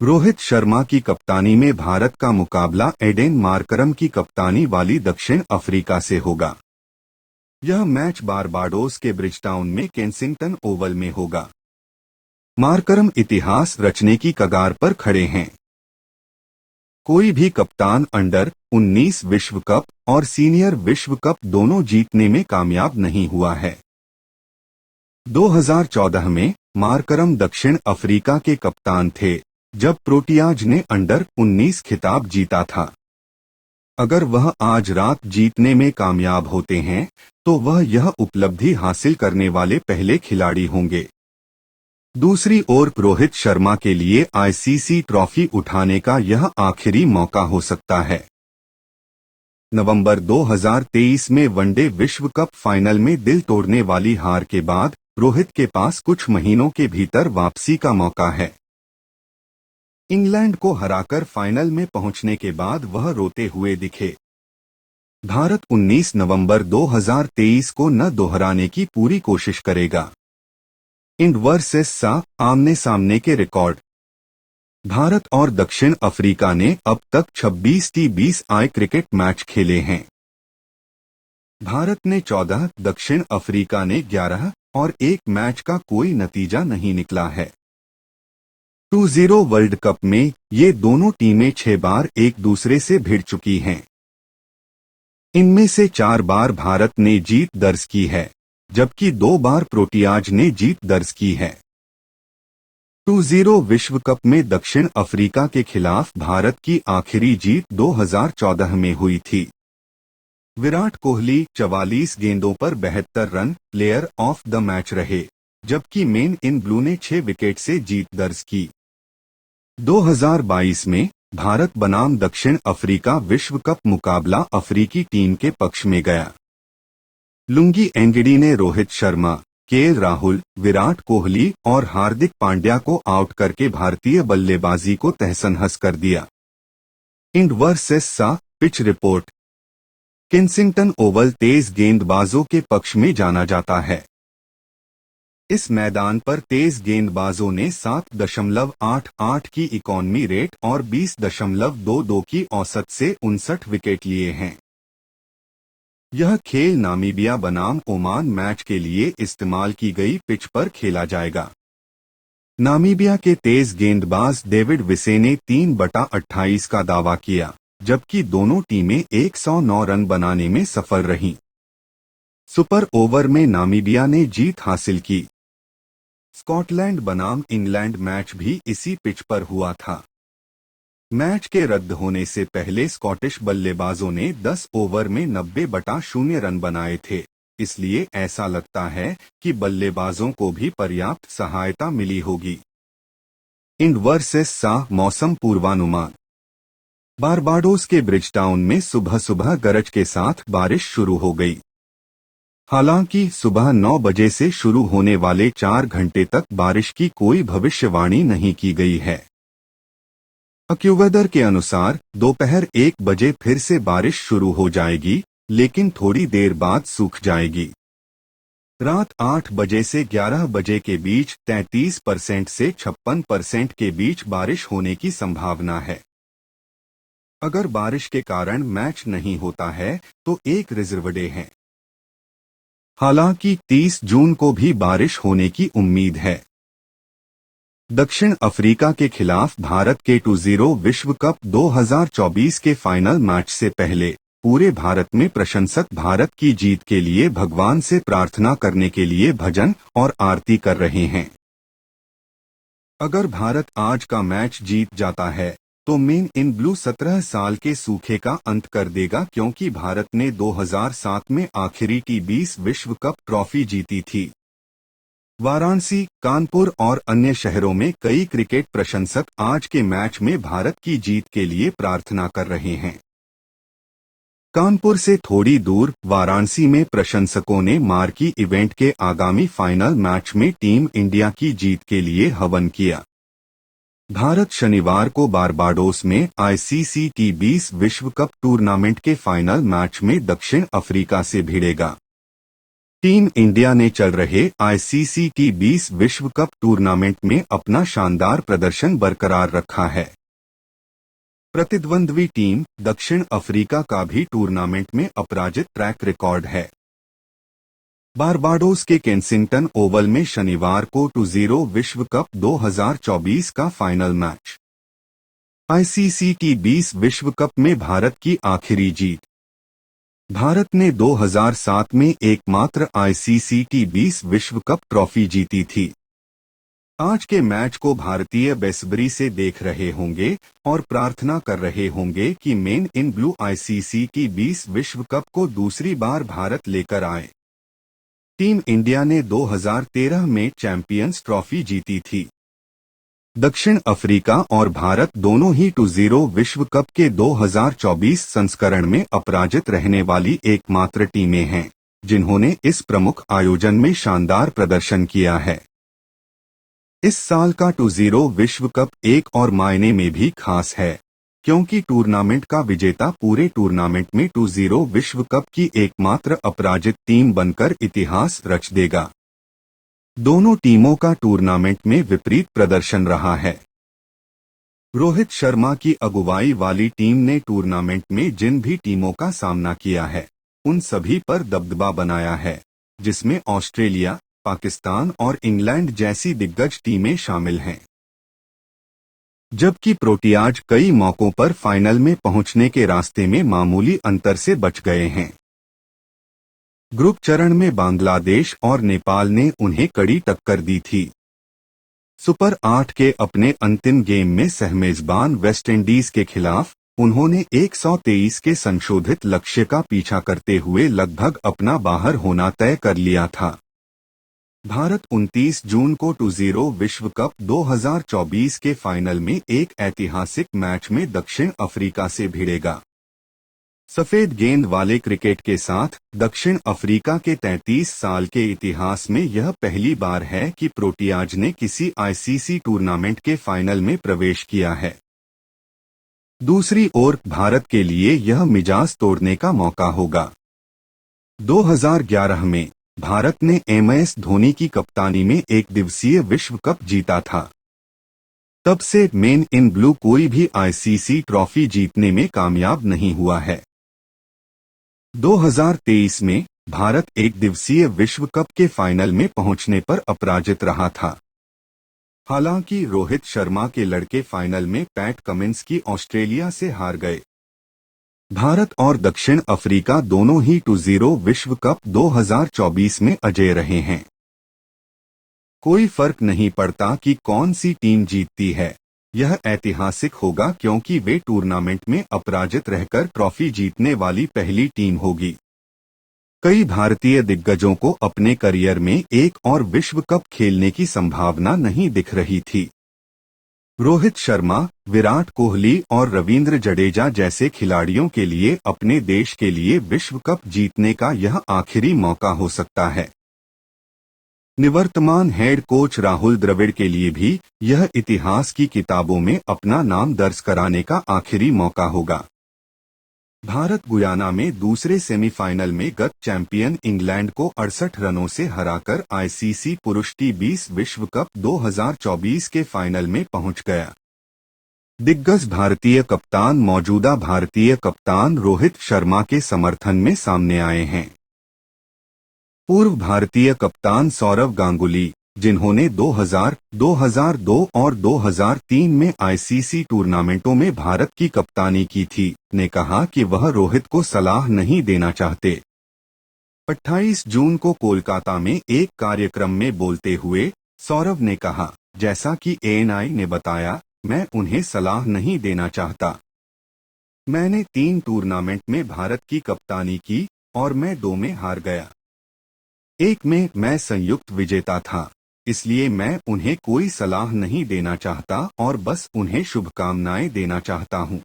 रोहित शर्मा की कप्तानी में भारत का मुकाबला एडेन मार्करम की कप्तानी वाली दक्षिण अफ्रीका से होगा। यह मैच बारबाडोस के ब्रिजटाउन में केंसिंगटन ओवल में होगा। मार्करम इतिहास रचने की कगार पर खड़े हैं। कोई भी कप्तान अंडर 19 विश्व कप और सीनियर विश्व कप दोनों जीतने में कामयाब नहीं हुआ है। 2014 में मार्करम दक्षिण अफ्रीका के कप्तान थे, जब प्रोटियाज ने अंडर 19 खिताब जीता था। अगर वह आज रात जीतने में कामयाब होते हैं तो वह यह उपलब्धि हासिल करने वाले पहले खिलाड़ी होंगे। दूसरी ओर रोहित शर्मा के लिए आईसीसी ट्रॉफी उठाने का यह आखिरी मौका हो सकता है। नवंबर 2023 में वनडे विश्व कप फाइनल में दिल तोड़ने वाली हार के बाद रोहित के पास कुछ महीनों के भीतर वापसी का मौका है। इंग्लैंड को हराकर फाइनल में पहुंचने के बाद वह रोते हुए दिखे। भारत 19 नवंबर 2023 को न दोहराने की पूरी कोशिश करेगा। इंड वर्सेस सा आमने सामने के रिकॉर्ड। भारत और दक्षिण अफ्रीका ने अब तक 26 T20 आई क्रिकेट मैच खेले हैं। भारत ने 14, दक्षिण अफ्रीका ने 11 और एक मैच का कोई नतीजा नहीं निकला है। 20 वर्ल्ड कप में ये दोनों टीमें 6 बार एक दूसरे से भिड़ चुकी हैं। इनमें से 4 बार भारत ने जीत दर्ज की है, जबकि 2 बार प्रोटियाज ने जीत दर्ज की है। 20 विश्व कप में दक्षिण अफ्रीका के खिलाफ भारत की आखिरी जीत 2014 में हुई थी। विराट कोहली 44 गेंदों पर 72 run player of the match रहे, जबकि मेन इन ब्लू ने 6 विकेट से जीत दर्ज की। 2022 में भारत बनाम दक्षिण अफ्रीका विश्व कप मुकाबला अफ्रीकी टीम के पक्ष में गया। लुंगी एंगडी ने रोहित शर्मा, केएल राहुल, विराट कोहली और हार्दिक पांड्या को आउट करके भारतीय बल्लेबाजी को तहस-नहस कर दिया। इंड वर्सेस सा पिच रिपोर्ट। केंसिंगटन ओवल तेज गेंदबाजों के पक्ष में जाना जाता है। इस मैदान पर तेज गेंदबाजों ने 7.88 की इकॉनमी रेट और 20.22 की औसत से 59 विकेट लिए हैं। यह खेल नामीबिया बनाम ओमान मैच के लिए इस्तेमाल की गई पिच पर खेला जाएगा। नामीबिया के तेज गेंदबाज डेविड विसे ने 3/28 का दावा किया, जबकि दोनों टीमें 109 रन बनाने में सफल रहीं। सुपर ओवर में नामीबिया ने जीत हासिल की। स्कॉटलैंड बनाम इंग्लैंड मैच भी इसी पिच पर हुआ था। मैच के रद्द होने से पहले स्कॉटिश बल्लेबाजों ने 10 ओवर में 90/0 रन बनाए थे, इसलिए ऐसा लगता है कि बल्लेबाजों को भी पर्याप्त सहायता मिली होगी। इंड वर्सेस सा मौसम पूर्वानुमान। बारबाडोस के ब्रिजटाउन में सुबह सुबह गरज के साथ बारिश शुरू हो गई। हालांकि सुबह 9 बजे से शुरू होने वाले 4 घंटे तक बारिश की कोई भविष्यवाणी नहीं की गई है। अक्यूवेदर के अनुसार दोपहर 1 बजे फिर से बारिश शुरू हो जाएगी, लेकिन थोड़ी देर बाद सूख जाएगी। रात 8 बजे से 11 बजे के बीच 33% से 56% के बीच बारिश होने की संभावना है। अगर बारिश के कारण मैच नहीं होता है तो एक रिजर्व डे है। हालांकि 30 जून को भी बारिश होने की उम्मीद है। दक्षिण अफ्रीका के खिलाफ भारत के 20 विश्व कप 2024 के फाइनल मैच से पहले पूरे भारत में प्रशंसक भारत की जीत के लिए भगवान से प्रार्थना करने के लिए भजन और आरती कर रहे हैं। अगर भारत आज का मैच जीत जाता है तो मेन इन ब्लू 17 साल के सूखे का अंत कर देगा, क्योंकि भारत ने 2007 में आखिरी T20 विश्व कप ट्रॉफी जीती थी। वाराणसी, कानपुर और अन्य शहरों में कई क्रिकेट प्रशंसक आज के मैच में भारत की जीत के लिए प्रार्थना कर रहे हैं। कानपुर से थोड़ी दूर वाराणसी में प्रशंसकों ने मार्की इवेंट के आगामी फाइनल मैच में टीम इंडिया की जीत के लिए हवन किया। भारत शनिवार को बारबाडोस में आईसीसी T20 विश्व कप टूर्नामेंट के फाइनल मैच में दक्षिण अफ्रीका से भिड़ेगा। टीम इंडिया ने चल रहे आईसीसी T20 विश्व कप टूर्नामेंट में अपना शानदार प्रदर्शन बरकरार रखा है। प्रतिद्वंद्वी टीम दक्षिण अफ्रीका का भी टूर्नामेंट में अपराजित ट्रैक रिकॉर्ड है। बारबाडोस के केंसिंगटन ओवल में शनिवार को 2-0 विश्व कप 2024 का फाइनल मैच। आईसीसी T20 विश्व कप में भारत की आखिरी जीत। भारत ने 2007 में एकमात्र आईसीसी T20 विश्व कप ट्रॉफी जीती थी। आज के मैच को भारतीय बेसब्री से देख रहे होंगे और प्रार्थना कर रहे होंगे कि main in blue ICC T20 विश्व कप को दूसरी बार भारत लेकर आए। टीम इंडिया ने 2013 में चैंपियंस ट्रॉफी जीती थी। दक्षिण अफ्रीका और भारत दोनों ही 2-0 विश्व कप के 2024 संस्करण में अपराजित रहने वाली एकमात्र टीमें हैं, जिन्होंने इस प्रमुख आयोजन में शानदार प्रदर्शन किया है। इस साल का 2-0 विश्व कप एक और मायने में भी खास है, क्योंकि टूर्नामेंट का विजेता पूरे टूर्नामेंट में 2-0 विश्व कप की एकमात्र अपराजित टीम बनकर इतिहास रच देगा। दोनों टीमों का टूर्नामेंट में विपरीत प्रदर्शन रहा है। रोहित शर्मा की अगुवाई वाली टीम ने टूर्नामेंट में जिन भी टीमों का सामना किया है, उन सभी पर दबदबा बनाया है, जिसमें ऑस्ट्रेलिया, पाकिस्तान और इंग्लैंड जैसी दिग्गज टीमें शामिल हैं। जबकि प्रोटियाज कई मौकों पर फाइनल में पहुंचने के रास्ते में मामूली अंतर से बच गए हैं। ग्रुप चरण में बांग्लादेश और नेपाल ने उन्हें कड़ी टक्कर दी थी। सुपर 8 के अपने अंतिम गेम में सहमेजबान वेस्टइंडीज के खिलाफ उन्होंने 123 के संशोधित लक्ष्य का पीछा करते हुए लगभग अपना बाहर होना तय कर लिया था। भारत 29 जून को 2-0 विश्व कप 2024 के फाइनल में एक ऐतिहासिक मैच में दक्षिण अफ्रीका से भिड़ेगा। सफेद गेंद वाले क्रिकेट के साथ दक्षिण अफ्रीका के 33 साल के इतिहास में यह पहली बार है कि प्रोटियाज ने किसी आईसीसी टूर्नामेंट के फाइनल में प्रवेश किया है। दूसरी ओर भारत के लिए यह मिजाज तोड़ने का मौका होगा। 2011 में भारत ने MS धोनी की कप्तानी में एक दिवसीय विश्व कप जीता था। तब से मेन इन ब्लू कोई भी आईसीसी ट्रॉफी जीतने में कामयाब नहीं हुआ है। 2023 में भारत एक दिवसीय विश्व कप के फाइनल में पहुंचने पर अपराजित रहा था। हालांकि रोहित शर्मा के लड़के फाइनल में पैट कमिंस की ऑस्ट्रेलिया से हार गए। भारत और दक्षिण अफ्रीका दोनों ही 2-0 विश्व कप 2024 में अजेय रहे हैं। कोई फर्क नहीं पड़ता कि कौन सी टीम जीतती है, यह ऐतिहासिक होगा क्योंकि वे टूर्नामेंट में अपराजित रहकर ट्रॉफी जीतने वाली पहली टीम होगी। कई भारतीय दिग्गजों को अपने करियर में एक और विश्व कप खेलने की संभावना नहीं दिख रही थी। रोहित शर्मा, विराट कोहली और रवींद्र जडेजा जैसे खिलाड़ियों के लिए अपने देश के लिए विश्व कप जीतने का यह आखिरी मौका हो सकता है। निवर्तमान हेड कोच राहुल द्रविड़ के लिए भी यह इतिहास की किताबों में अपना नाम दर्ज कराने का आखिरी मौका होगा। भारत गुयाना में दूसरे सेमीफाइनल में गत चैंपियन इंग्लैंड को 68 रनों से हराकर आईसीसी पुरुष T20 विश्व कप 2024 के फाइनल में पहुंच गया। दिग्गज भारतीय कप्तान मौजूदा भारतीय कप्तान रोहित शर्मा के समर्थन में सामने आए हैं। पूर्व भारतीय कप्तान सौरव गांगुली, जिन्होंने 2000, 2002 और 2003 में आईसीसी टूर्नामेंटों में भारत की कप्तानी की थी, ने कहा कि वह रोहित को सलाह नहीं देना चाहते। 28 जून को कोलकाता में एक कार्यक्रम में बोलते हुए सौरव ने कहा, जैसा कि ANI ने बताया, मैं उन्हें सलाह नहीं देना चाहता। मैंने 3 टूर्नामेंट में भारत की कप्तानी की और मैं 2 में हार गया। एक में मैं संयुक्त विजेता था, इसलिए मैं उन्हें कोई सलाह नहीं देना चाहता और बस उन्हें शुभकामनाएं देना चाहता हूं।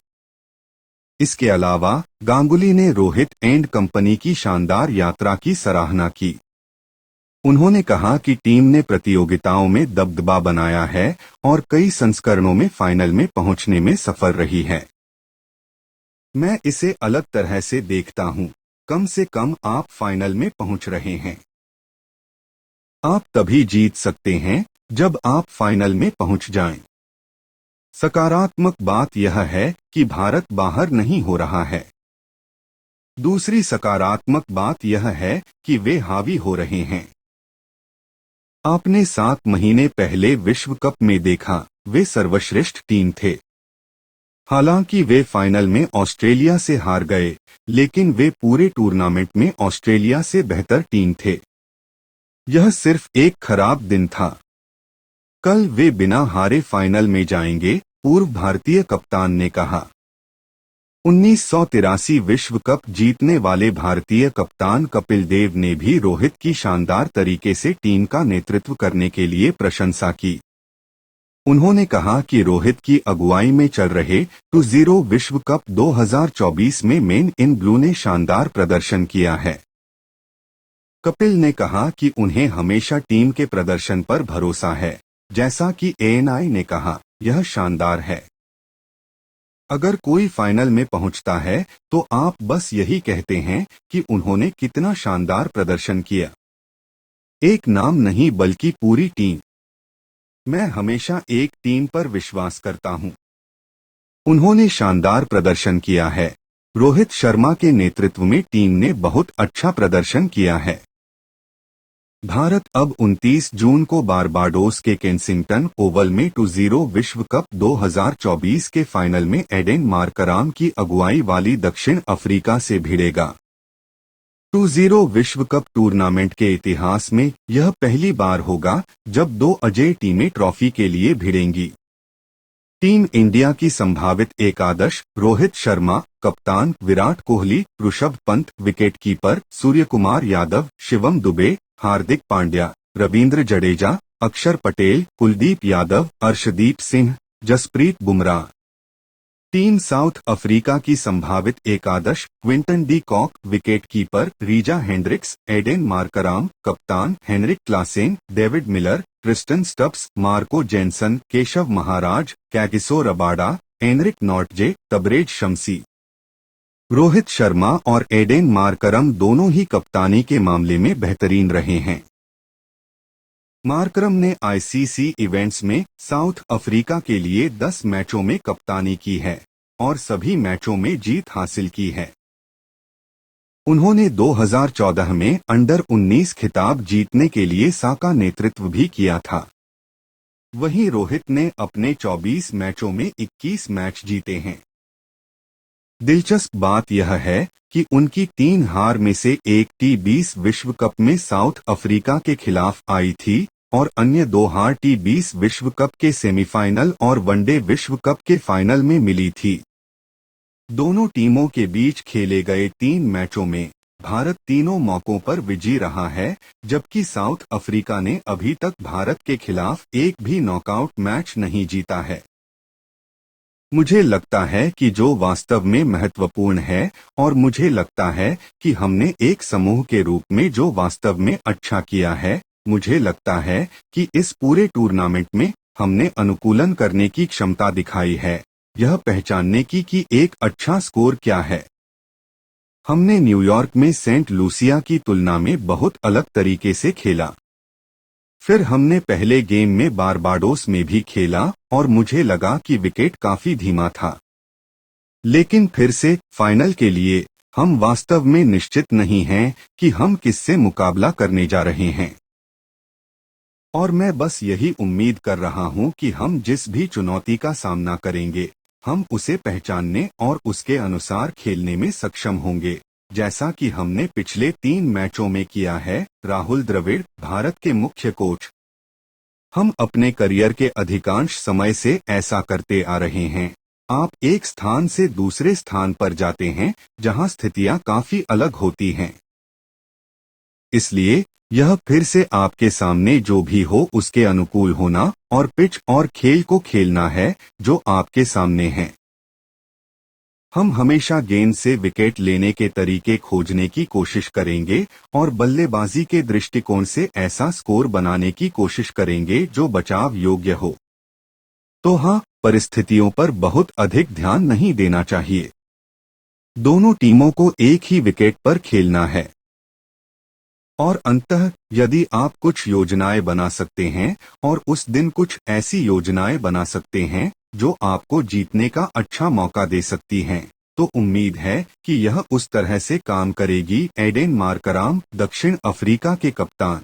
इसके अलावा गांगुली ने रोहित एंड कंपनी की शानदार यात्रा की सराहना की। उन्होंने कहा कि टीम ने प्रतियोगिताओं में दबदबा बनाया है और कई संस्करणों में फाइनल में पहुंचने में सफल रही है। मैं इसे अलग तरह से देखता हूं, कम से कम आप फाइनल में पहुंच रहे हैं। आप तभी जीत सकते हैं जब आप फाइनल में पहुंच जाएं। सकारात्मक बात यह है कि भारत बाहर नहीं हो रहा है। दूसरी सकारात्मक बात यह है कि वे हावी हो रहे हैं। आपने 7 महीने पहले विश्व कप में देखा, वे सर्वश्रेष्ठ टीम थे। हालांकि वे फाइनल में ऑस्ट्रेलिया से हार गए, लेकिन वे पूरे टूर्नामेंट में ऑस्ट्रेलिया से बेहतर टीम थे। यह सिर्फ एक खराब दिन था। कल वे बिना हारे फाइनल में जाएंगे, पूर्व भारतीय कप्तान ने कहा। 1983 विश्व कप जीतने वाले भारतीय कप्तान कपिल देव ने भी रोहित की शानदार तरीके से टीम का नेतृत्व करने के लिए प्रशंसा की। उन्होंने कहा कि रोहित की अगुवाई में चल रहे 2-0 विश्व कप 2024 में मेन इन ब्लू ने शानदार प्रदर्शन किया है। कपिल ने कहा कि उन्हें हमेशा टीम के प्रदर्शन पर भरोसा है। जैसा कि एएनआई ने कहा, यह शानदार है। अगर कोई फाइनल में पहुंचता है तो आप बस यही कहते हैं कि उन्होंने कितना शानदार प्रदर्शन किया। एक नाम नहीं बल्कि पूरी टीम। मैं हमेशा एक टीम पर विश्वास करता हूं। उन्होंने शानदार प्रदर्शन किया है। रोहित शर्मा के नेतृत्व में टीम ने बहुत अच्छा प्रदर्शन किया है। भारत अब 29 जून को बारबाडोस के केंसिंगटन ओवल में 2-0 विश्व कप 2024 के फाइनल में एडेन मार्कराम की अगुवाई वाली दक्षिण अफ्रीका से भिड़ेगा। 2-0 विश्व कप टूर्नामेंट के इतिहास में यह पहली बार होगा जब 2 अजेय टीमें ट्रॉफी के लिए भिड़ेंगी। टीम इंडिया की संभावित एकादश: रोहित शर्मा कप्तान, Virat Kohli, Rishabh Pant wicketkeeper, Suryakumar Yadav, Shivam Dube, Hardik Pandya, Ravindra Jadeja, Axar Patel, Kuldeep Yadav, Arshdeep Singh, Jasprit Bumrah. Team South Africa की संभावित एकादश: Quinton de Kock wicketkeeper, Reeza Hendricks, Aiden Markram कप्तान, Heinrich Klaasen, David Miller, Tristan Stubbs, Marco Jansen, Keshav Maharaj, Kagiso Rabada, Anrich Nortje, Tabraiz Shamsi. Rohit Sharma और एडेन मार्करम दोनों ही कप्तानी के मामले में बेहतरीन रहे हैं। मार्करम ने आईसीसी इवेंट्स में साउथ अफ्रीका के लिए 10 मैचों में कप्तानी की है और सभी मैचों में जीत हासिल की है। उन्होंने 2014 में अंडर 19 खिताब जीतने के लिए साका नेतृत्व भी किया था। वहीं रोहित ने अपने 24 मैचों में 21 मैच जीते हैं। दिलचस्प बात यह है कि उनकी 3 हार में से एक T20 विश्व कप में साउथ अफ्रीका के खिलाफ आई थी और अन्य 2 हार T20 विश्व कप के सेमीफाइनल और वनडे विश्व कप के फाइनल में मिली थी। दोनों टीमों के बीच खेले गए 3 मैचों में भारत तीनों मौकों पर विजयी रहा है, जबकि साउथ अफ्रीका ने अभी तक भारत के खिलाफ एक भी नॉकआउट मैच नहीं जीता है। मुझे लगता है कि जो वास्तव में महत्वपूर्ण है और मुझे लगता है कि हमने एक समूह के रूप में जो वास्तव में अच्छा किया है, मुझे लगता है कि इस पूरे टूर्नामेंट में हमने अनुकूलन करने की क्षमता दिखाई है, यह पहचानने की कि एक अच्छा स्कोर क्या है। हमने न्यूयॉर्क में सेंट लूसिया की तुलना में बहुत अलग तरीके से खेला। फिर हमने पहले गेम में बारबाडोस में भी खेला और मुझे लगा कि विकेट काफी धीमा था। लेकिन फिर से फाइनल के लिए हम वास्तव में निश्चित नहीं हैं कि हम किससे मुकाबला करने जा रहे हैं। और मैं बस यही उम्मीद कर रहा हूं कि हम जिस भी चुनौती का सामना करेंगे, हम उसे पहचानने और उसके अनुसार खेलने में सक्षम होंगे, जैसा कि हमने पिछले 3 मैचों में किया है। राहुल द्रविड़, भारत के मुख्य कोच। हम अपने करियर के अधिकांश समय से ऐसा करते आ रहे हैं। आप एक स्थान से दूसरे स्थान पर जाते हैं जहां स्थितियां काफी अलग होती हैं। इसलिए यह फिर से आपके सामने जो भी हो उसके अनुकूल होना और पिच और खेल को खेलना है जो आपके सामने है। हम हमेशा गेंद से विकेट लेने के तरीके खोजने की कोशिश करेंगे और बल्लेबाजी के दृष्टिकोण से ऐसा स्कोर बनाने की कोशिश करेंगे जो बचाव योग्य हो। तो हाँ, परिस्थितियों पर बहुत अधिक ध्यान नहीं देना चाहिए। दोनों टीमों को एक ही विकेट पर खेलना है। और अंततः यदि आप कुछ योजनाएं बना सकते हैं और उस दिन कुछ ऐसी योजनाएं बना सकते हैं जो आपको जीतने का अच्छा मौका दे सकती हैं, तो उम्मीद है कि यह उस तरह से काम करेगी। एडेन मार्कराम, दक्षिण अफ्रीका के कप्तान।